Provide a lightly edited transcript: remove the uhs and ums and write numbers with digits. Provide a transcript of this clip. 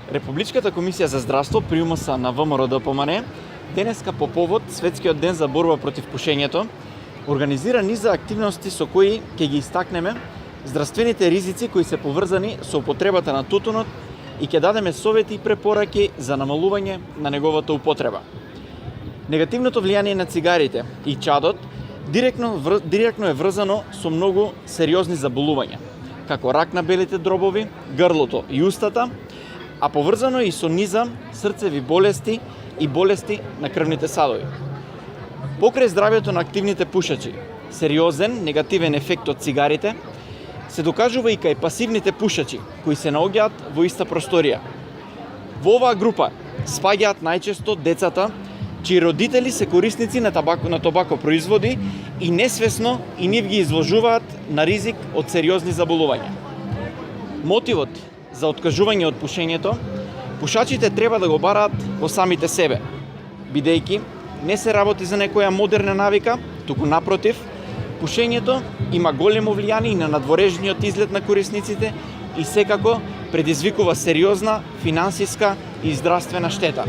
Републичката комисија за здравство при УМС на ВМРО-ДПМНЕ денеска по повод Светскиот ден за борба против пушењето организира низа активности со кои ќе ги истакнеме здравствените ризици кои се поврзани со употребата на тутунот и ќе дадеме совети и препораки за намалување на неговата употреба. Негативното влијание на цигарите и чадот директно е врзано со многу сериозни заболувања, како рак на белите дробови, грлото и устата, а поврзано и со низа срцеви болести и болести на крвните садови. Покрај здравјето на активните пушачи, сериозен негативен ефект од цигарите се докажува и кај пасивните пушачи, кои се наоѓаат во иста просторија. Во оваа група спаѓаат најчесто децата, чии родители се корисници на тобако производи и несвесно и нив ги изложуваат на ризик од сериозни заболувања. Мотивот за откажување од пушењето, пушачите треба да го бараат во самите себе, бидејќи не се работи за некоја модерна навика, туку напротив, пушењето има големо влијание на надворешниот изглед на корисниците и секако предизвикува сериозна финансиска и здравствена штета.